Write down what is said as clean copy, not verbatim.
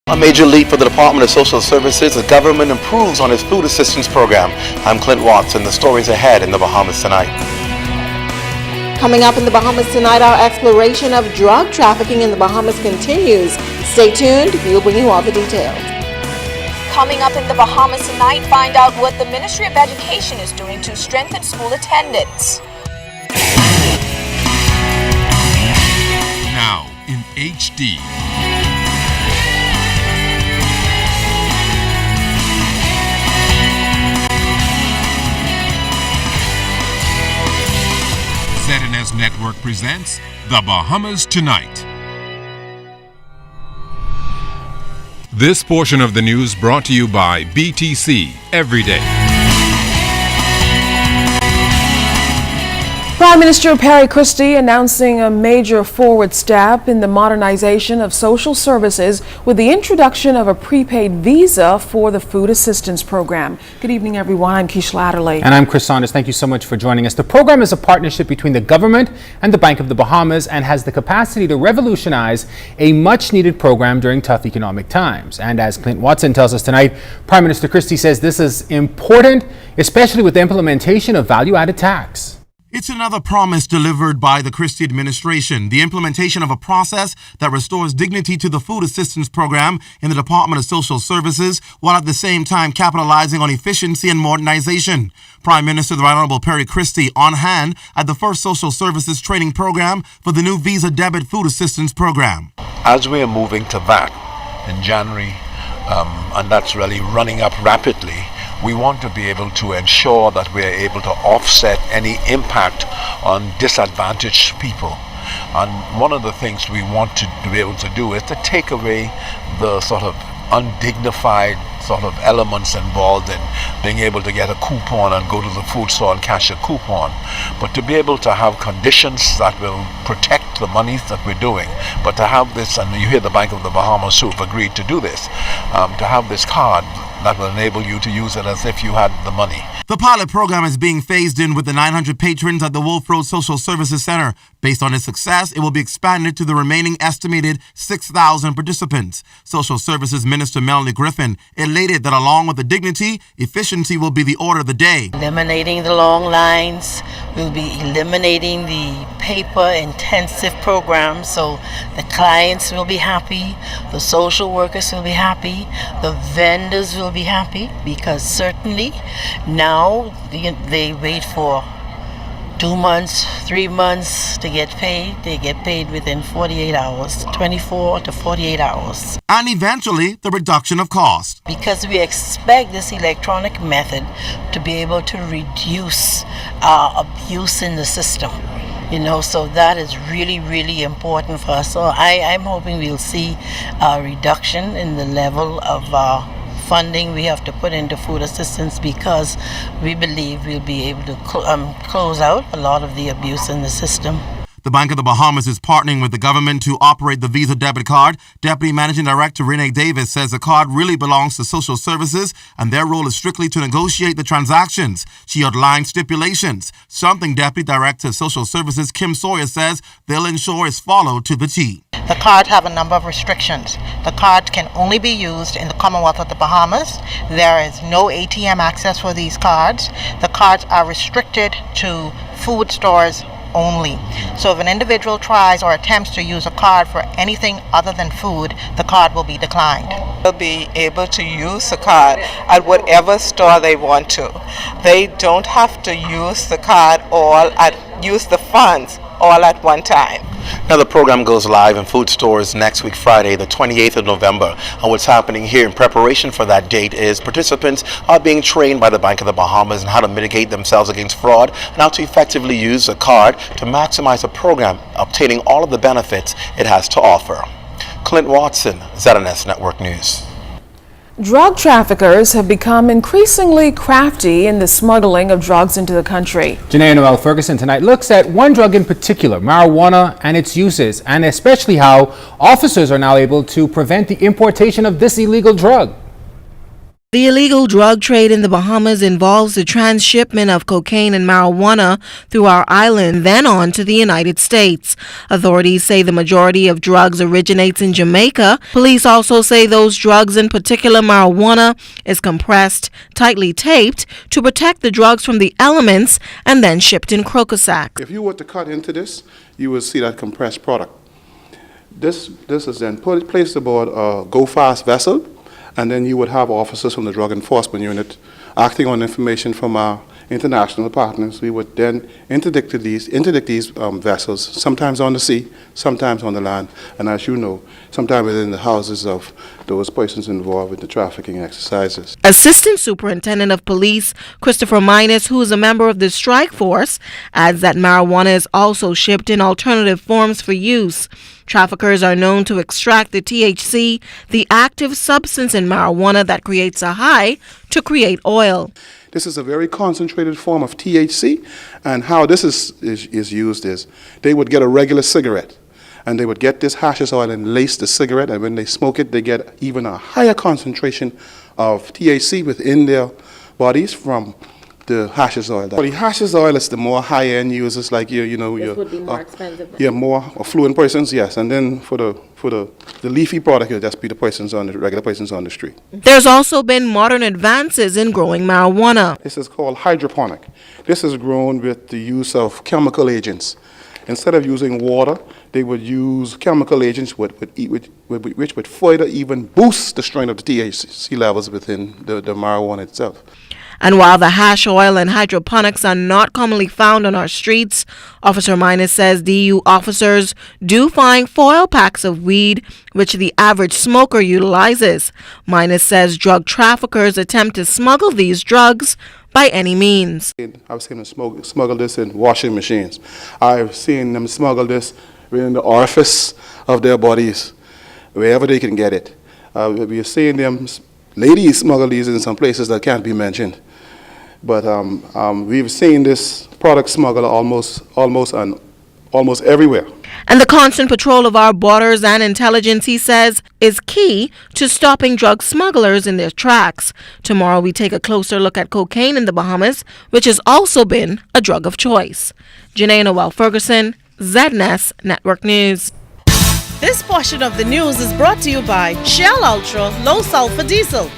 A major leap for the Department of Social Services. The government improves on its food assistance program. I'm Clint Watson. The stories ahead in the Bahamas tonight. Coming up in the Bahamas tonight, our exploration of drug trafficking in the Bahamas continues. Stay tuned. We'll bring you all the details. Coming up in the Bahamas tonight, find out what the Ministry of Education is doing to strengthen school attendance. Now in HD. ZNS Network presents The Bahamas Tonight. This portion of the news brought to you by BTC Every Day. Prime Minister Christie announcing a major forward step in the modernization of social services with the introduction of a prepaid visa for the food assistance program. Good evening, everyone. I'm Keisha Latterly. And I'm Chris Saunders. Thank you so much for joining us. The program is a partnership between the government and the Bank of the Bahamas and has the capacity to revolutionize a much-needed program during tough economic times. And as Clint Watson tells us tonight, Prime Minister Christie says this is important, especially with the implementation of value-added tax. It's another promise delivered by the Christie administration, the implementation of a process that restores dignity to the food assistance program in the Department of Social Services, while at the same time capitalizing on efficiency and modernization. Prime Minister the Right Honorable Christie on hand at the first social services training program for the new Visa Debit Food Assistance Program. As we are moving to that in January, and that's really running up rapidly, we want to be able to ensure that we are able to offset any impact on disadvantaged people. And one of the things we want to be able to do is to take away the sort of undignified sort of elements involved in being able to get a coupon and go to the food store and cash a coupon, but to be able to have conditions that will protect the monies that we're doing, but to have this, and you hear the Bank of the Bahamas who've agreed to do this, to have this card that will enable you to use it as if you had the money. The pilot program is being phased in with the 900 patrons at the Wolf Road Social Services Center. Based on its success, it will be expanded to the remaining estimated 6,000 participants. Social Services Minister Melanie Griffin elated that along with the dignity, efficiency will be the order of the day. Eliminating the long lines, we'll be eliminating the paper-intensive programs, so the clients will be happy, the social workers will be happy, the vendors will be happy, because certainly now they wait for 2 months, 3 months to get paid. They get paid within 48 hours, 24 to 48 hours. And eventually, the reduction of cost. Because we expect this electronic method to be able to reduce abuse in the system. So that is really, really important for us. So I'm hoping we'll see a reduction in the level of funding we have to put into food assistance, because we believe we'll be able to close out a lot of the abuse in the system. The Bank of the Bahamas is partnering with the government to operate the Visa debit card. Deputy Managing Director Renee Davis says the card really belongs to social services and their role is strictly to negotiate the transactions. She outlined stipulations, something Deputy Director of Social Services Kim Sawyer says they'll ensure is followed to the T. The cards have a number of restrictions. The cards can only be used in the Commonwealth of the Bahamas. There is no ATM access for these cards. The cards are restricted to food stores only. So if an individual tries or attempts to use a card for anything other than food, the card will be declined. They'll be able to use the card at whatever store they want to. They don't have to use the card use the funds all at one time. Now the program goes live in food stores next week, Friday, the 28th of November. And what's happening here in preparation for that date is participants are being trained by the Bank of the Bahamas on how to mitigate themselves against fraud and how to effectively use a card to maximize the program, obtaining all of the benefits it has to offer. Clint Watson, ZNS Network News. Drug traffickers have become increasingly crafty in the smuggling of drugs into the country. Genea Noel-Ferguson tonight looks at one drug in particular, marijuana, and its uses, and especially how officers are now able to prevent the importation of this illegal drug. The illegal drug trade in the Bahamas involves the transshipment of cocaine and marijuana through our island, then on to the United States. Authorities say the majority of drugs originates in Jamaica. Police also say those drugs, in particular marijuana, is compressed, tightly taped to protect the drugs from the elements and then shipped in croco sack. If you were to cut into this, you will see that compressed product. This is then placed aboard a go-fast vessel, and then you would have officers from the Drug Enforcement Unit acting on information from our international partners. We would then interdict these vessels, sometimes on the sea, sometimes on the land, and as you know, sometimes within the houses of those persons involved with the trafficking exercises. Assistant Superintendent of Police Christopher Minnis, who is a member of the strike force, adds that marijuana is also shipped in alternative forms for use. Traffickers are known to extract the THC, the active substance in marijuana that creates a high, to create oil. This is a very concentrated form of THC, and how this is used is they would get a regular cigarette, and they would get this hashish oil and lace the cigarette, and when they smoke it, they get even a higher concentration of THC within their bodies from the hashish oil. For the hashish oil, it's the more high-end users, like this would be more expensive. Yeah, more affluent persons, yes. And then for the leafy product, it'll just be the regular persons on the street. There's also been modern advances in growing marijuana. This is called hydroponic. This is grown with the use of chemical agents. Instead of using water, they would use chemical agents which would further even boost the strength of the THC levels within the marijuana itself. And while the hash oil and hydroponics are not commonly found on our streets, Officer Minnis says DU officers do find foil packs of weed, which the average smoker utilizes. Minnis says drug traffickers attempt to smuggle these drugs by any means. I've seen them smuggle this in washing machines. I've seen them smuggle this within the orifice of their bodies, wherever they can get it. We've seen them, ladies smuggle these in some places that can't be mentioned. But we've seen this product smuggled almost everywhere. And the constant patrol of our borders and intelligence, he says, is key to stopping drug smugglers in their tracks. Tomorrow we take a closer look at cocaine in the Bahamas, which has also been a drug of choice. Genea, Noel-Ferguson, ZNS Network News. This portion of the news is brought to you by Shell Ultra Low Sulfur Diesel.